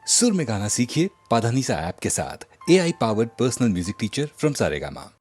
सुर में गाना सीखिए पाधानीसा ऐप के साथ। AI powered personal music teacher from Saregama.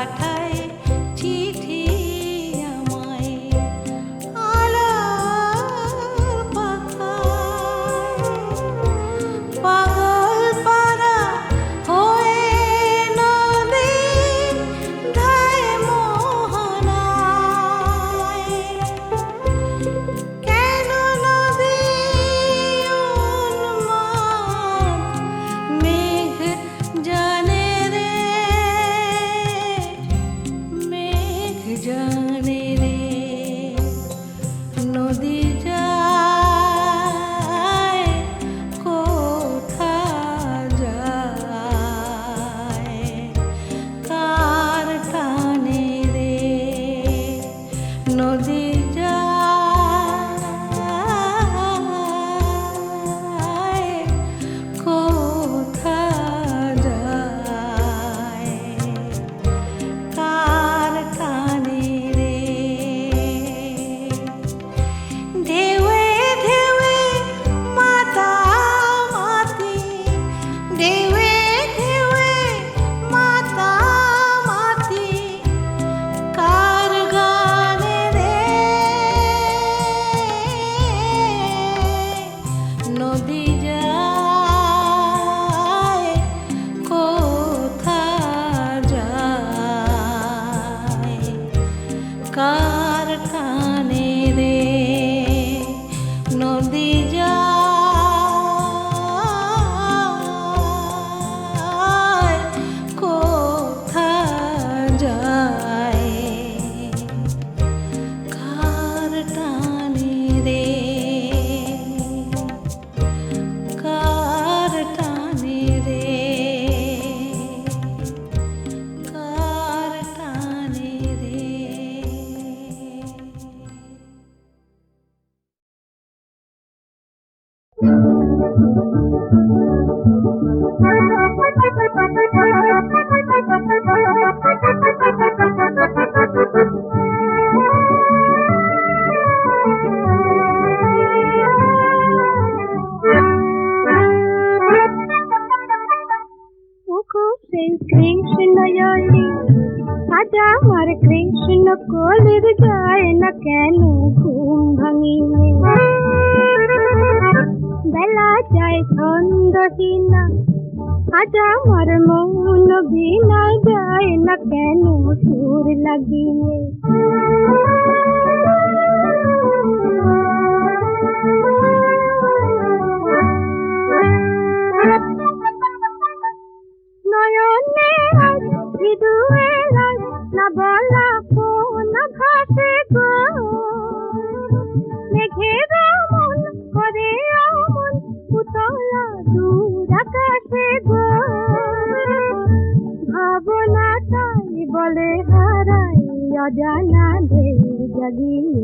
পাঠায় চিঠি আমায় আলোর পাখায় পাগল পারা হয়ে নদী ধায় মোহনায় কেন নদী উন্মাদ মেঘ জানে রে মেঘ জানে রে নদী যায় কোথা যায় কার টানে রে নদী যায় কোথা যায় কার টানে রে ঢেউয়ে ঢেউয়ে মাতামাতি ঢেউয়ে ঢেউয়ে মাতামাতি কার গানে রে নদী যায় কোথা যায় কার টানে রে নদী যায় কোথা যায় কার টানে রে কার টানে রে কার টানে রে ওগো সেই কৃষ্ণ জলি আজ আমার কৃষ্ণ কলের যায় না কেন ঘুম ভাঙিয়ে বেলা যায় ছন্দহীনা আজ আমার মন বিনায় যায় না কেন সুর লাগিয়ে নয়নে আজ মৃদুয়ে রাজ না বলা কোন ঘাসে গো মেঘের মন করে অমন উতলা দূর আকাশে গো ভাবনাটাই বলে হারাই অজানা ঢেউ জাগিয়ে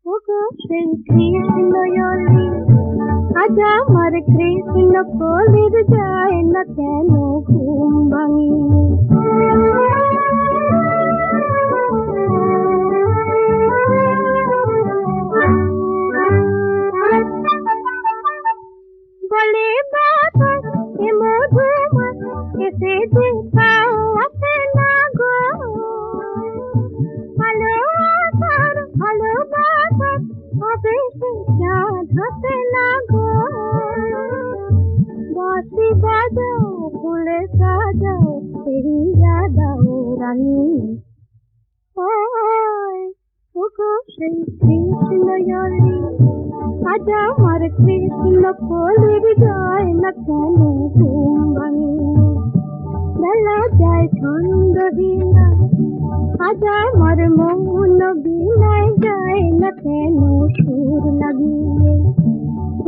ওগো সেই কৃষ্ণ জলি আজ আমার কৃষ্ণ কলের যায় না কেন ঘুম ভাঙিয়ে বলে বাতাস এ মধুময় এসে যে পাও আসে না গো ভালোবাসার ভালোবাসার হবে সে চাঁদ হাসে না গো বাঁশি বাজাও ফুলে সাজাও ফিরিয়া দাও রানী ওগো সেই কৃষ্ণ জলি আজ আমার কৃষ্ণ কলের যায় না কেন ঘুম ভাঙিয়ে বেলা যায় ছন্দহীনা আজ আমার মন বিনায় যায় না কেন সুর লাগিয়ে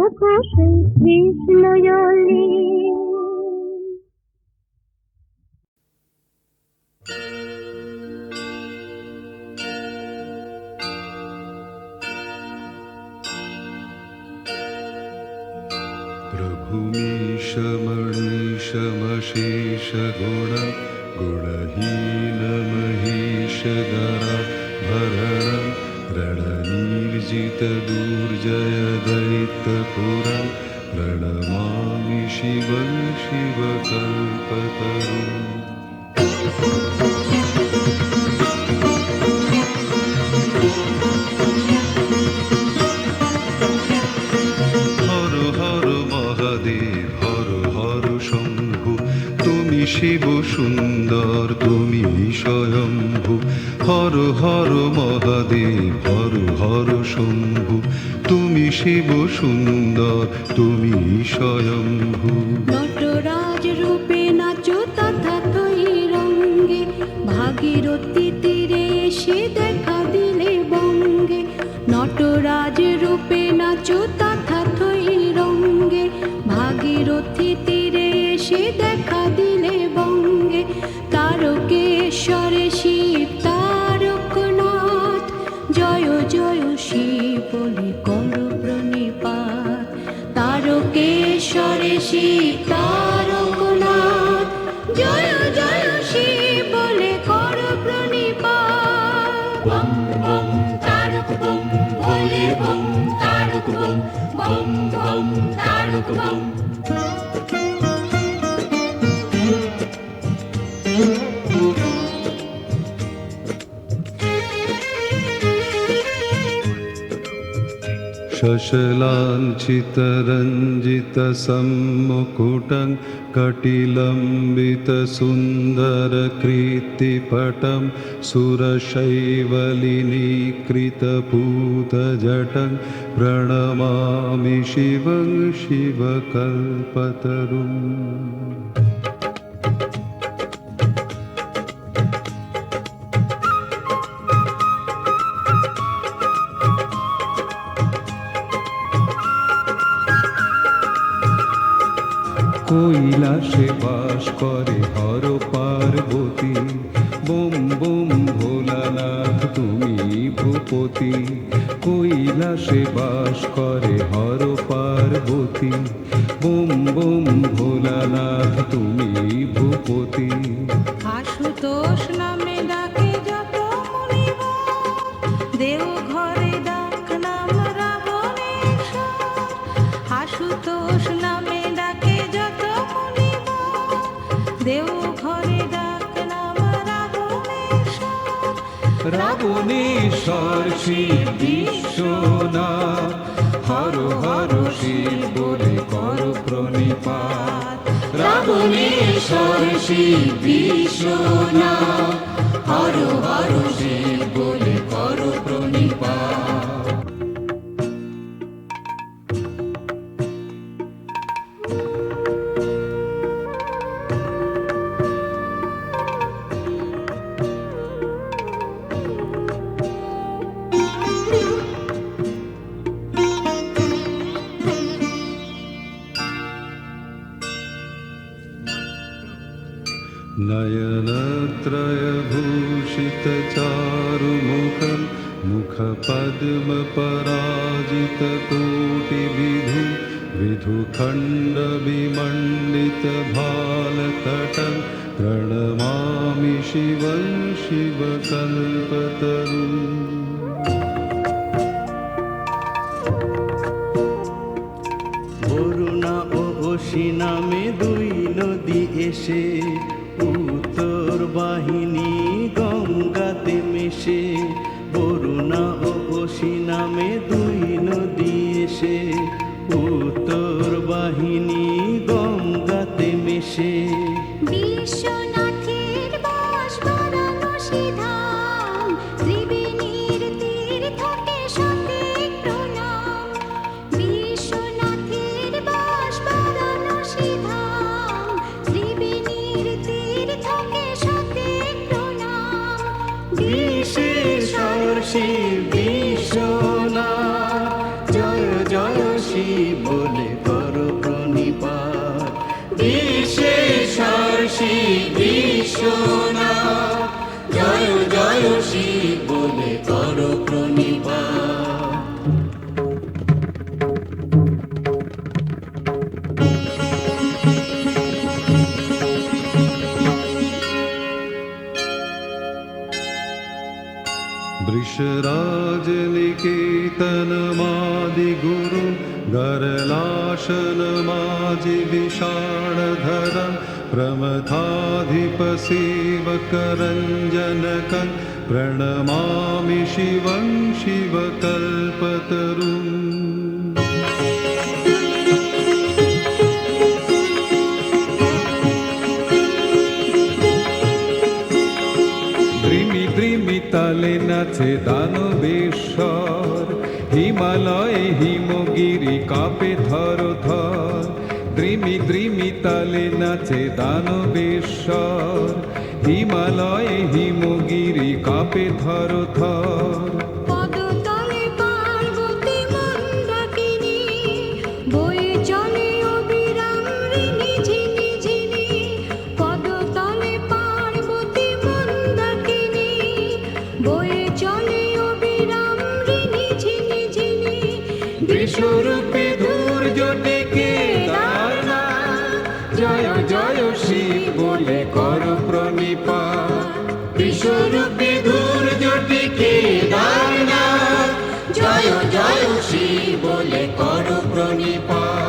ওগো সেই কৃষ্ণ জলি प्रभुमीश मणीश मशेष गुण गुणहीन महेश गरा भरण रणनीर्जित दुर्जय दैत्यपुरं प्रणमामि शिवं शिवकल्पतरुम् সুন্দর তুমি স্বয়ম্ভু হর হর মহাদেব হর হর শম্ভু তুমি শিব সুন্দর তুমি স্বয়ম্ভু নটরাজ রূপে নাচো তথাতই রঙ্গে ভাগীরথী তীরে এসে দেখা দিলে বঙ্গে নটরাজ রূপে নাচো তথাতই রঙ্গে ভাগীরথী তীরে এসে দেখা দিলে বঙ্গে তারকেশ্বরে শিব তারকনাথ জয় জয় শিব বলে করো প্রণিপাত তারকেশ্বরে শিব তারকনাথ জয় জয় শিব বলে করো প্রণিপাত বম বম তারক বম ভোলে bomb Tarak bomb bomb bomb Tarak bomb शशलाञ्छितरञ्जितसम्मुकुटं कटिलम्बितसुन्दरकीर्तिपटं सुरशैवलिनीकृतपूतजटं प्रणमामि शिवं शिवकल्पतरुम् কৈলাসে বাস করে হর পার্বতী বোম বোম ভোলানাথ তুমি ভূপতি কৈলাসে বাস করে হর পার্বতী বোম বোম ভোলানাথ তুমি ভূপতি আশুতোষ নামে ডাকে যত মুনিবর দেও ঘরে ডাক নাম রাবণেশ্বর আশুতোষ নামে ডাকে যত মুনিবর দেও ঘরে ডাক নাম রাবণেশ্বর রাবণেশ্বর শিব বিশ্বনাথ হর হর শিব বলে কর প্রণিপাত রাবণেশ্বর শিব বিশ্বনাথ হর হর শিব বলে করো প্রণিপাত नयनत्रयभूषितचारुमुखं मुखपद्मपराजितकोटिविधु विधुखण्डविमण्डितभालतटं प्रणमामि शिवं शिवकल्पतरुम् বরুণা ও অসি নামে দুই নদী এসে উত্তর বাহিনী গঙ্গাতে মেশে বরুণা ও অসি নামে দুই নদী এসে উত্তর বাহিনী গঙ্গাতে মেশে বিশ্বনাথের বাস বারাণসী ধাম ত্রিবেণীর তীর্থকে সতেক প্রণাম বিশ্বনাথের বাস বারাণসী ধাম ত্রিবেণীর তীর্থকে সতেক প্রণাম বিশেশ্বর শিব বিশ্বনাথ জয় জয় শিব বলে করো প্রণিপাত বিশেশ্বর শিব বিশ্বনাথ জয় জয় শিব বলে করো প্রণিপাত वृषराजनिकेतनमादिगुरु गरलाशनमाजिविषाणधरं प्रमथाधिपसेवकरञ्जनकं प्रणमामि शिवं शिवकल्पतरुम् তালে নাচে দানবেশ্বর, হিমালয়ে হিমগিরি কাঁপে থর থর। দ্রিমি দ্রিমি তালে নাচে দানবেশ্বর, হিমালয়ে হিমগিরি কাঁপে থর থর। পদতলে পার্বতী মন্দাকিনী, বয়ে চলে অবিরাম ঋণী ঝিনি ঝিনি। পদতলে পার্বতী মন্দাকিনী, বয়ে চলে অবিরাম ঋণী ঝিনি ঝিনি। বিশ্বরূপে ধৈর্য ডেকে দাঁড়ায়, জয় জয় শিব বলে কর প্রণিপাত। বিশ্বরূপে ধৈর্য টিকে দাঁড়ায়, জয় জয় শিব বলে কর প্রণিপাত।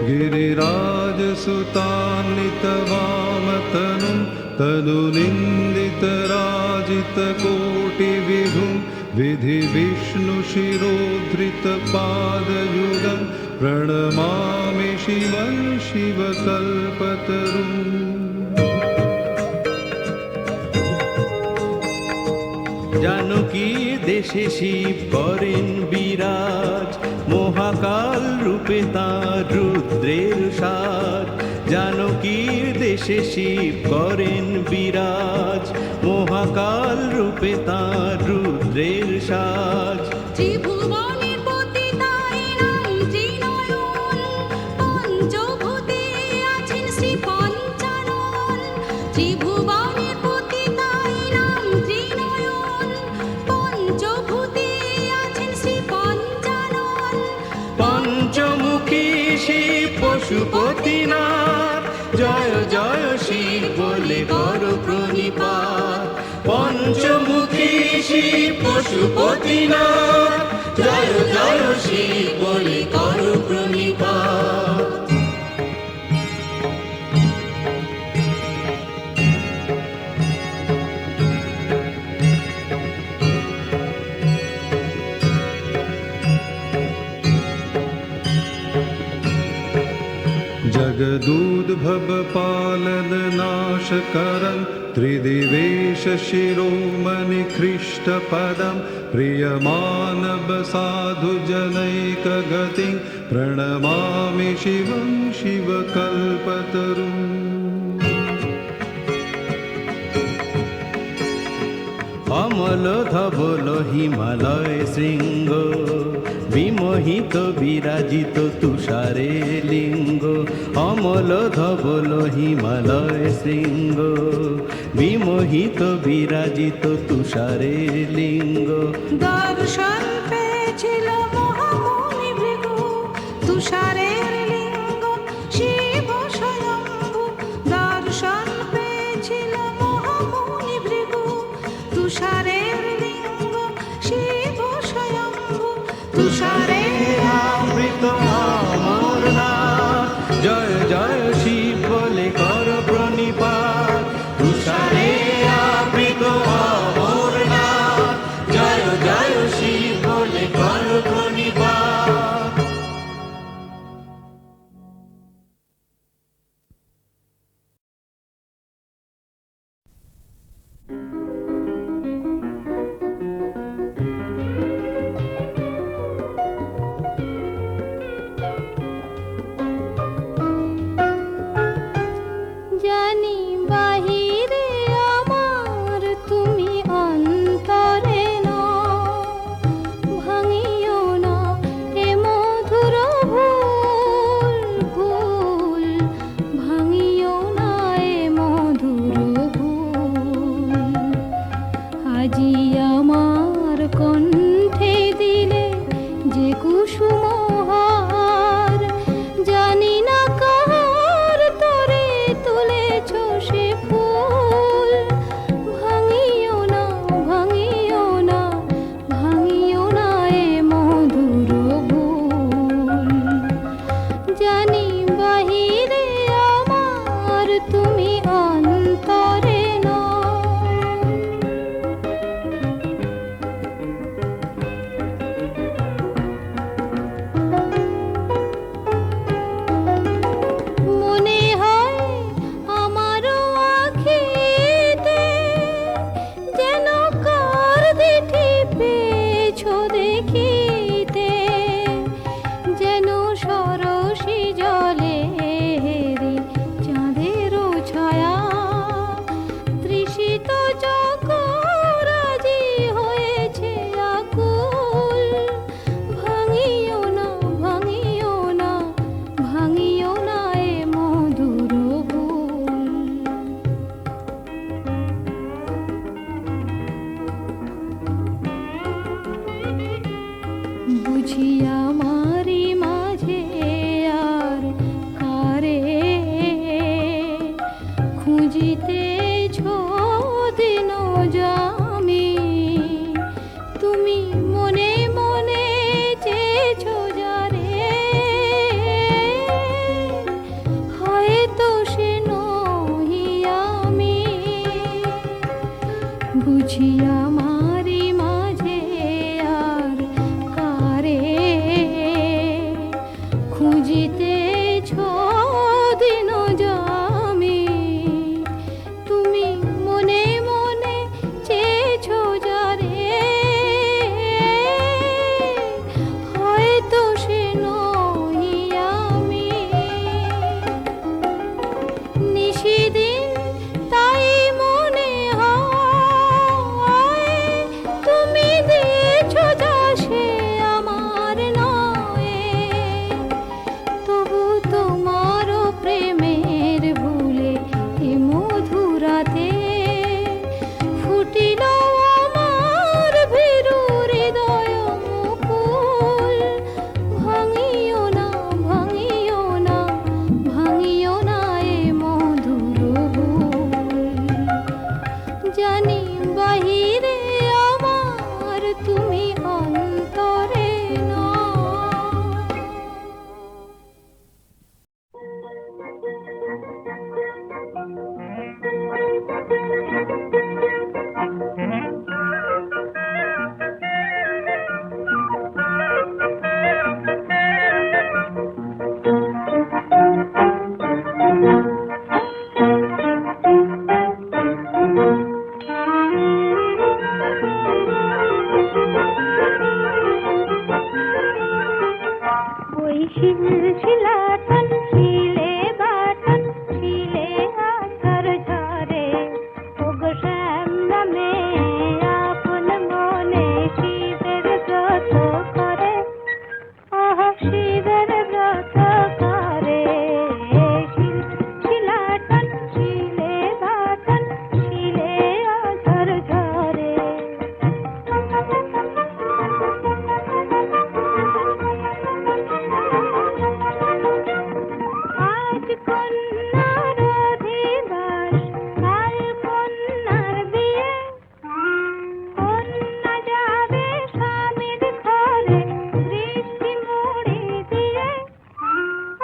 गिरिराज सुतान्वित वामतनुं, तनुनिन्दित राजित कोटि विभुं। विधि विष्णु शिरोधृत पादयुगं, प्रणमामि शिवं शिवकल्पतरुम्। জানকী দেশে শিব করেন বিরাজ, মহাকাল রূপে তাঁর রুদ্রের সাজ। জানকীর দেশে শিব করেন বিরাজ, মহাকাল রূপে তাঁর রুদ্রের সাজ। ত্রিভুবনের পতি তাই নাম ত্রিনয়ন, পঞ্চভূতে আছেন শ্রী পঞ্চানন। ত্রিভুবনের পতি তাই নাম ত্রিনয়ন, পঞ্চভূতে আছেন শ্রী পঞ্চানন। পঞ্চমুখী শিব পশুপতিনাথ, জয় জয় শিব বলে কর প্রণিপাত। পঞ্চমুখী শিব পশুপতিনাথ, জয় জয় শিব বলে কর প্রণিপাত। जगदूद्भव पालन नाश करं, त्रिदिवेश शिरोमणि ख्रीष्टपदं। प्रियमानव साधु जनैक गतिं, प्रणमामि शिवं शिवकल्पतरुम्। অমল ধবল হিমালয় শৃঙ্গ, বিমোহিত বিরাজিত তুষারে লিঙ্গ। অমল ধবল হিমালয় শৃঙ্গ, বিমোহিত বিরাজিত তুষারে লিঙ্গ। দর্শন পেয়েছিল মহামুনি ভৃগু, তুষারের লিঙ্গ শিব স্বয়ম্ভু। দর্শন পেয়েছিল মহামুনি ভৃগু, তুষারের লিঙ্গ শিব স্বয়ম্ভু। তুষারের আবৃত অমরনাথ, জয় জয় শিব বলে কর প্রণিপাত। তুষারে আবৃত অমরনাথ, জয় জয় শিব বলে কর প্রণিপাত। বুঝি আমারি মাঝে আর কারে খুঁজিতেছ দিন জামি, তুমি মনে মনে চেয়েছ যারে, হয়তো সে নহি আমি। বুঝি আমারি মাঝে আর কারে খুঁজিতেছ দিন জামি, তুমি মনে মনে চেয়েছ যারে, হয়তো সে নহি আমি। নিশিদিন তাই মনে হয় তুমি দিয়েছ যা সে আমার নয়, তবু তোমারও প্রেমের ভুলে এ মধুরাতে ফুটিল আমার ভীরু হৃদয় মুকুল। ভাঙিও না, ভাঙিও না, ভাঙিও না এ মধুর ভুল। জানি বাহিরে আমার তুমি অন্তরে না। ওই শিলাটন শিলে বাটন শিলে আছার ঝরে, ওগো শ্যাম নামে আপন মনে শিবের ব্রত করে, আহ শিবের ব্রত করে। শিলাটন শিলে বাটন শিলে আছার ঝরে। আজ কন্যার অধিবাস, কাল কন্যার বিয়ে, কন্যা যাবে স্বামীর ঘরে বৃষ্টি মুড়ি দিয়ে,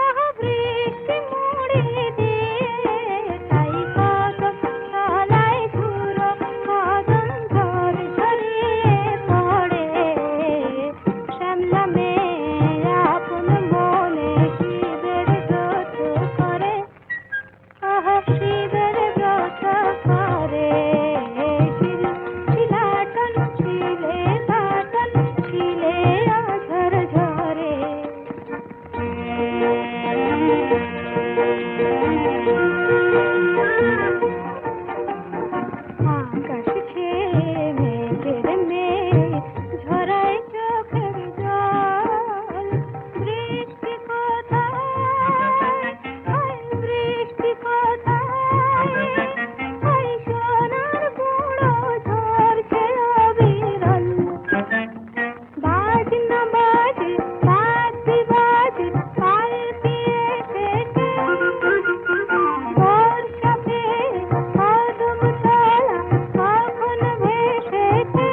আহ বৃষ্টি মুড়ি দিয়ে। তাই কদম তলায় ধুলো কদম ঝর ঝরিয়ে পড়ে, শ্যাম নামে আপন মনে শিবের ব্রত করে, আহ শিবের ব্রত করে। শিলাটন শিলে বাটন শিলে আছার ঝরে। আকাশ ছেয়ে মেঘের মেঘ ঝরায় চোখের জল, বৃষ্টি কোথায়, বৃষ্টি কোথায়, ওই সোনার বুড়ো ঝরছে অবিরল। বাজনা বাজে বাজে বাজে পালকি এসেছে, বর্ষা পেয়ে কদম তলা কখন ভেসেছে,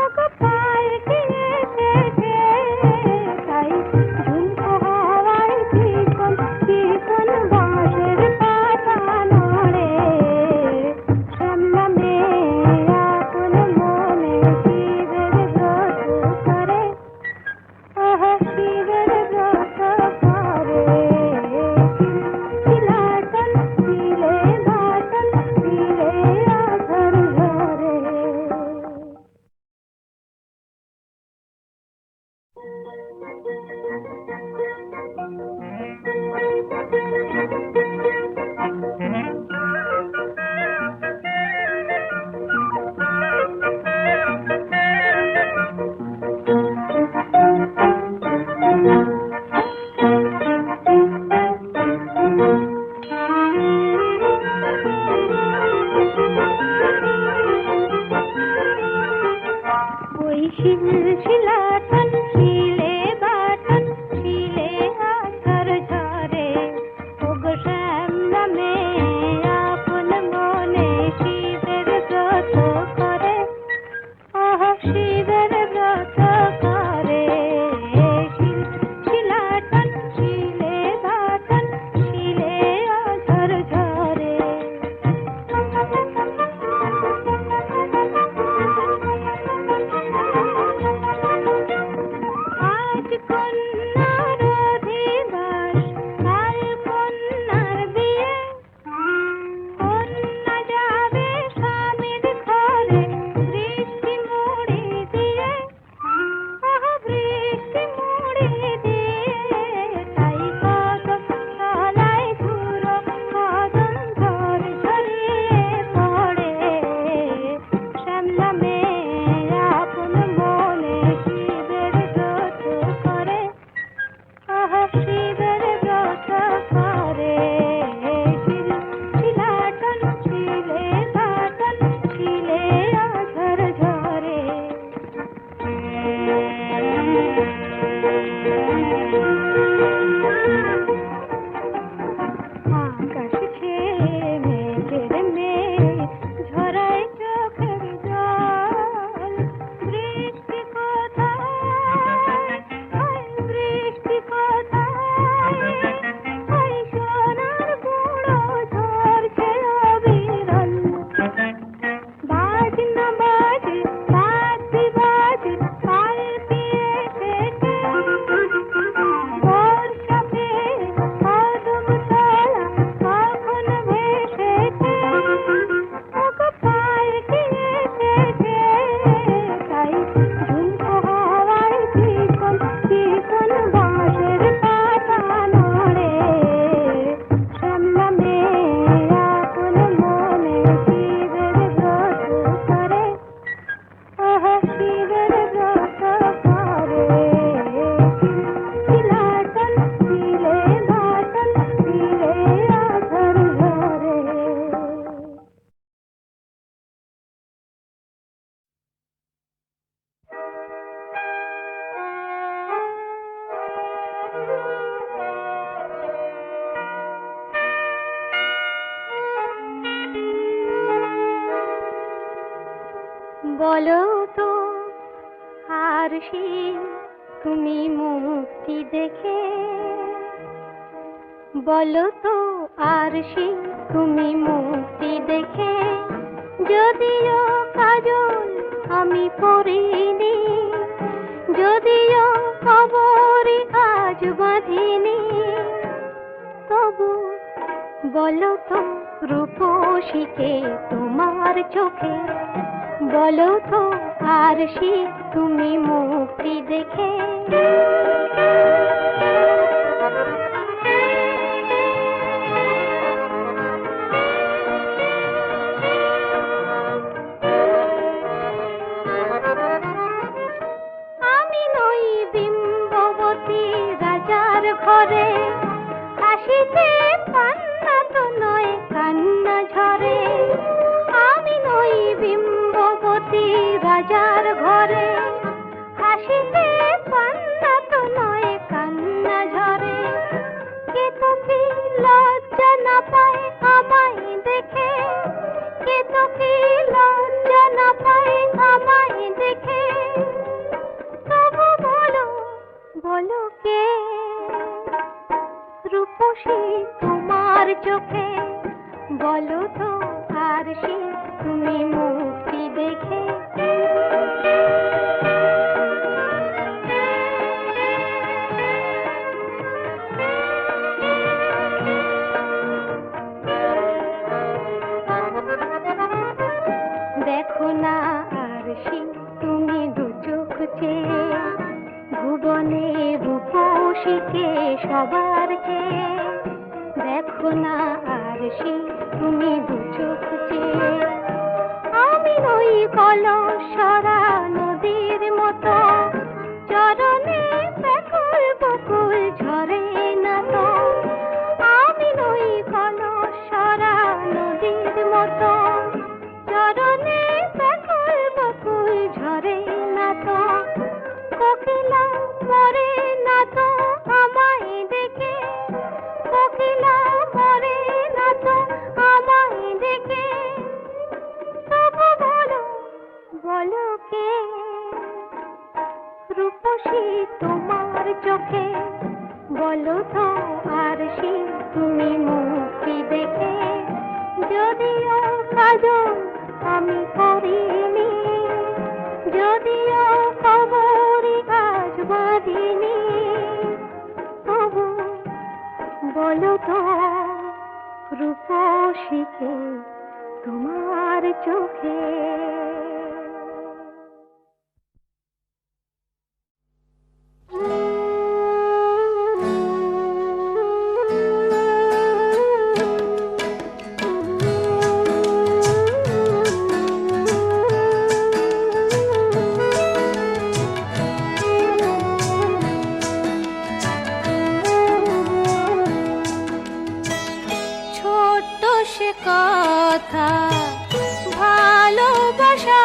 ওগো পালকি এসেছে। তাই ঝুমকো হাওয়ায় চিকন চিকন বাঁশের পাতা নড়ে, শ্যাম নামে আপন মনে শিবের ব্রত করে, আহ শিবের ব্রত করে। শিলাটন শিলে বাটন শিলে আছার ঝরে। ওই শিলাটন বলো তো আর সে তুমি মুক্তি দেখে, বলো তো আর সে তুমি মুক্তি দেখে, যদিও কাজল আমি পরিনি, যদিও খবরে আজ বাঁধিনি, তবু বলো তো রূপসীকে তোমার চোখে, বলো তো আর সে তুমি মুক্তি দেখে। আমি নই বিম্ববতী রাজার ঘরে, হাসিতে পান্না তো নয় কান্না ঝরে। আমি নই বিম্ববতী রাজার ঘরে, হাসিতে পান্না তো নয় কান্না ঝরে। কে তো কি লজ্জা না পায় আমায় দেখে, কে তো কি লজ্জা না পায় আমায় দেখে, তবু বলো বলো কে রূপসী তোমার চোখে, বলো তো আর সে তুমি মুক্তি দেখে। দেখো না আর সে তুমি দু চোখ চেয়ে, ভুবনে রূপসীকে সবার চেয়ে। দেখো না আর সে তুমি দু চোখ চেয়ে, আমি নই কলসরা নদীর মতো, চরণে ব্যাকুল বকুল ঝরে না তো। আমি নই কলসরা নদীর মতো, চরণে ব্যাকুল বকুল ঝরে না তো। কোকিলা মরে না তো আমায় দেখে, কোকিলা মরে না তো আমায় দেখে, তবু বলো বলো কে রূপসী তোমার চোখে, বলো তো আর সে তুমি মুক্তি দেখে। যদিও কাজল আমি করিনি, যদিও খবরে আজ বাঁধিনি, তবু বলো তো রূপসীকে তোমার চোখে। ছোট্ট সে কথা ভালোবাসা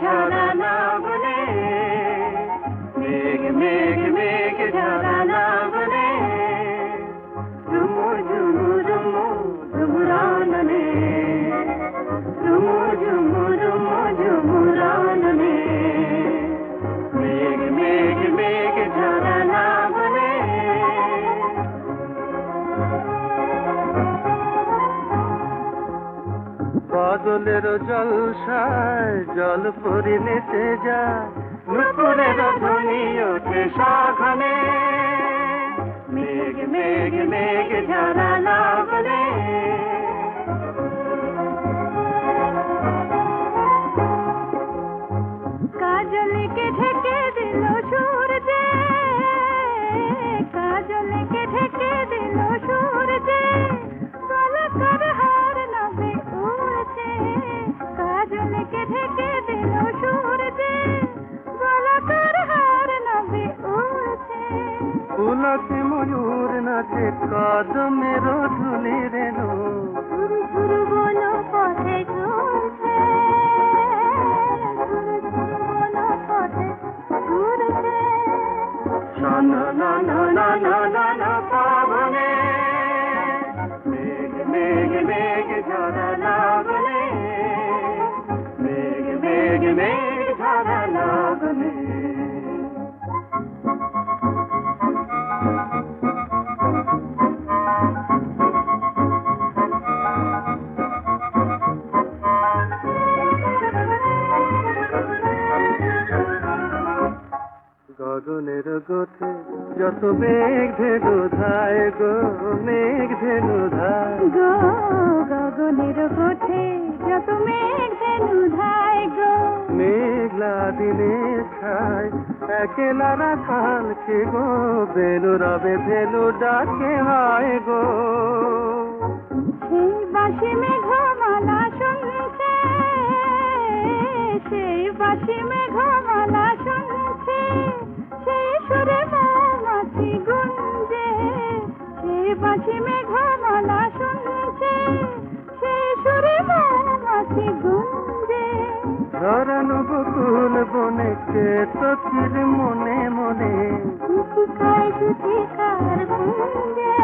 ঝরা না বলে, মেঘ মেঘ মেঘ ঝরা না বলে, ঝুমু ঝুমু ঝুমু ঝুমুরাননে, ঝুমু ঝুমু ঝুমু ঝুমুরাননে, মেঘ মেঘ মেঘ ঝরা না বলে। বাদলের জলসায় জল পরি নেচে যায়, নুপুরের ধ্বনি ওঠে সাঘনে, মেঘ মেঘ মেঘ ঝরা না বলে। কাজলকে ঢেকে দিল সূর্যে, কাজলকে ঢেকে দিল সূর্যে, পলকের হার নবে উড়ছে, কাজলকে ঢেকে দিল সূর্যে, পলকের হার নবে উড়ছে। পুলকে ময়ূর নাচে কদমের ধুলি রেণু, ঝুর ঝুর বনো পথে ঝুরছে, ঝুর ঝুর বনো পথে ঝুরছে। না না না না না না না পাবনে, মেঘ মেঘ মেঘ ঝরা না বলে, মেঘ মেঘ মেঘ ঝরা না বলে। গগনের গোথে যত মেঘ ধেনু ধায় গো, মেঘ ধেনু ধায় গো গগনের গোঠে যত মেঘ ধেনু ধায় গো, মেঘলা দিনে ছায় একেলা রাখালকে গো, বেনু রবে ধেনু ডাকে হয় গো। সেই বাঁশি মেঘমালা শুনছে, সেই বাঁশি মেঘমালা শুনছে, সেই সুরে মৌমাছি গুঞ্জে, সেই বাঁশি মেঘমালা শুনছে, সেই সুরে মৌমাছি গুঞ্জে। ধরানো বকুল বনে কে তোর মনে মনে, দুধিকার দুধিকার গুঞ্জে,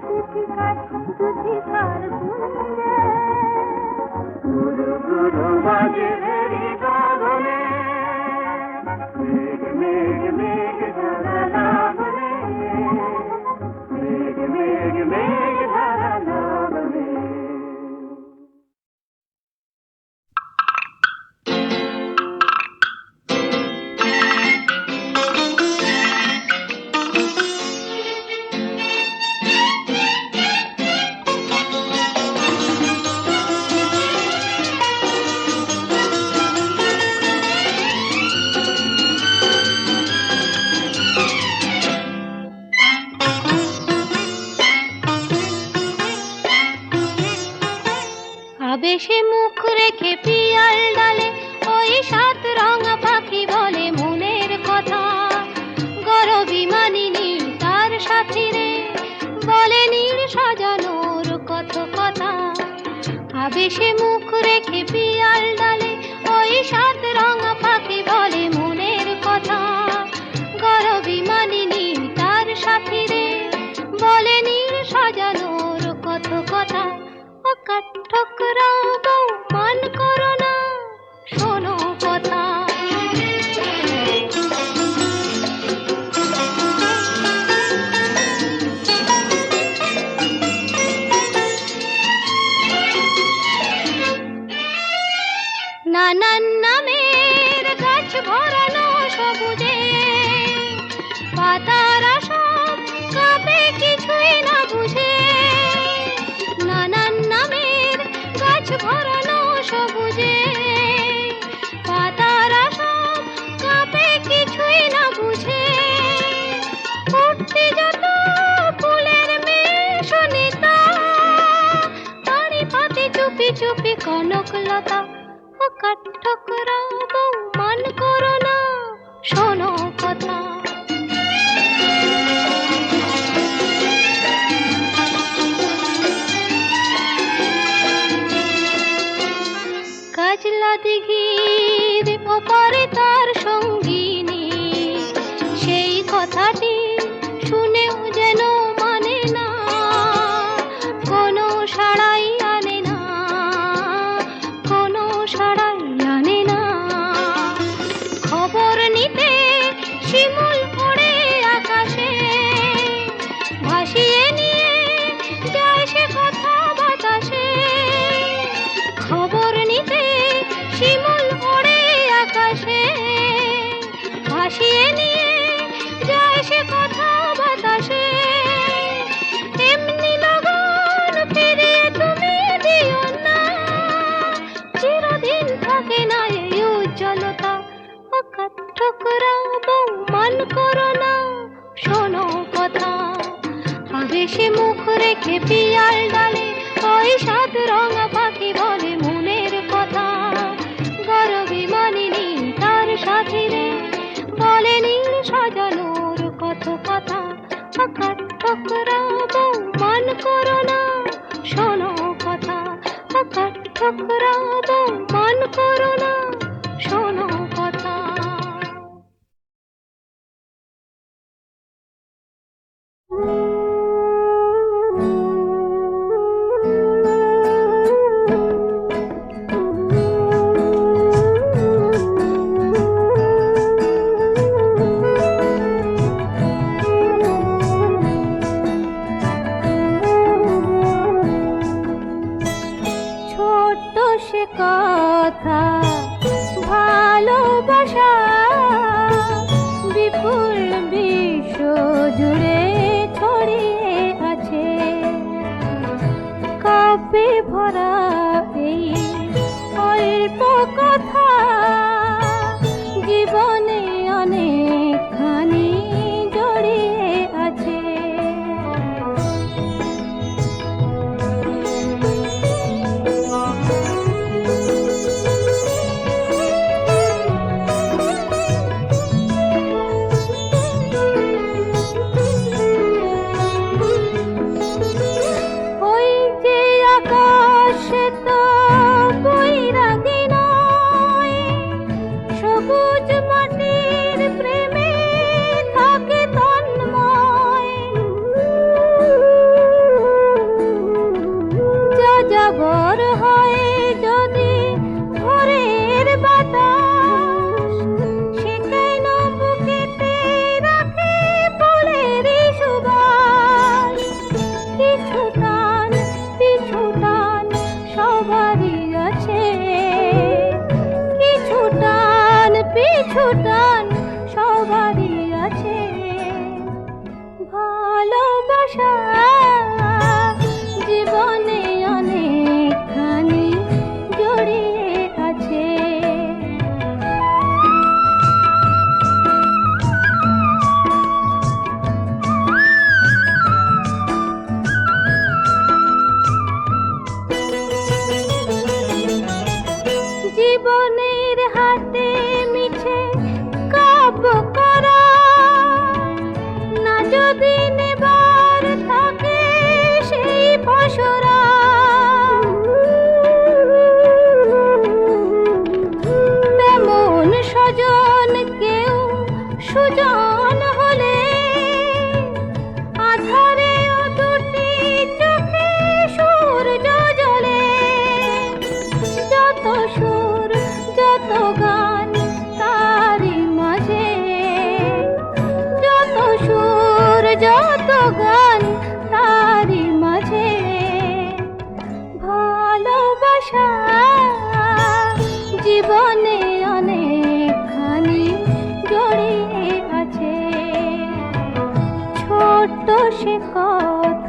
দুধিকার দুধিকার গুঞ্জে। গুরু গুরু বাজে ভেরি গগনে, মেঘ মেঘ মেঘ ঝরা না বলে, মেঘ মেঘ মেঘ ঝরা না বলে। আবেশে মুখ রেখে পিয়াল ডালে ওই সাত রঙা পাখি বলে মনের কথা, গরবি মানিনি তার সাথী রে, বলে নীল সাজানোর কত কথা। আবেশে মুখ রেখে পিয়াল ডালে ওই সাত রঙা পাখি বলে মনের কথা, গরবি মানিনি তার সাথী রে, বলে নীল সাজানোর কত কথা। ও কাঠঠোকরাও বউ মান করো না, শোনো কথা। নানান নামের গাছ ভরানো সবুজে, পাতারা সব কাঁপে কিছুই না বুঝে, নানান নামের গাছ ভরানো সবুজে, পাতারা সব কাঁপে কিছুই না বুঝে। উঠতে যত ফুলের মেশনিতা, তারি পাতে চুপি চুপি কনকলতা। ও কাঠঠোকরা বউ মান করো না, শোনো কথা। কাজলা দিঘি পাখির ওপারে তার সঙ্গিনী, সেই কথাটি শুনেও যেন মানে না, কোনো সাড়াই আনে না, কোনো সাড়াই আনে না। খবর নিতে শিমুল ওড়ে আকাশে, ভাসিয়ে নিয়ে যায় সে কথা বাতাসে। খবর নিতে শিমুল ওড়ে আকাশে, ভাসিয়ে নিয়ে যায় সে কথা বাতাসে। এমনি লগন ফিরিয়ে তুমি দিও না, চিরদিন থাকে না এই উজ্জ্বলতা। আকাশ ঠুকরাবো মান করো না, শোনো কথা। আবেশে মুখ রেখে পিয়াল ডালে ওই সাত রঙা পাখি বলে মনের কথা। গরবি মানিনি তার সাথী রে, বলে নীল সাজানোর কত কথা। আকাশ ঠুকরাবো মান করো না, শোনো কথা। আকাশ ঠুকরাবো মান করো না, শোনো কথা। ছোট্ট সে কথা ভালোবাসা, বিপুল বিশ্ব জুড়ে ছড়িয়ে আছে। কাব্যে ভরা এই অল্প কথা, জীবনে অনেকখানি জড়িয়ে আছে। ওই যে আকাশ তো বৈরাগী নয়, সবুজ মাটির প্রেমে থাকে তন্ময়। যাযাবর হয় যদি ভোরের বাতাস, সে কেন বুকেতে রাখে ফুলেরই সুবাস। কিছু টান পিছু টান সবারই আছে, কিছু টান পিছু টান সবারই আছে। ভালোবাসা জীবনে অনেকখানি জড়িয়ে আছে। জীবনের হাতে মিছে কাব্য করা, না যদি নেবার থাকে সেই পসরা। তেমন স্বজন কেউ সুজন হলে, আধারে ও দুটি চোখে সূর্য জ্বলে। যত সুর যত গান তারি মাঝে, যত সুর যত গান তারি মাঝে। ভালোবাসা জীবনে অনেকখানি জড়িয়ে আছে। ছোট্ট সে কথা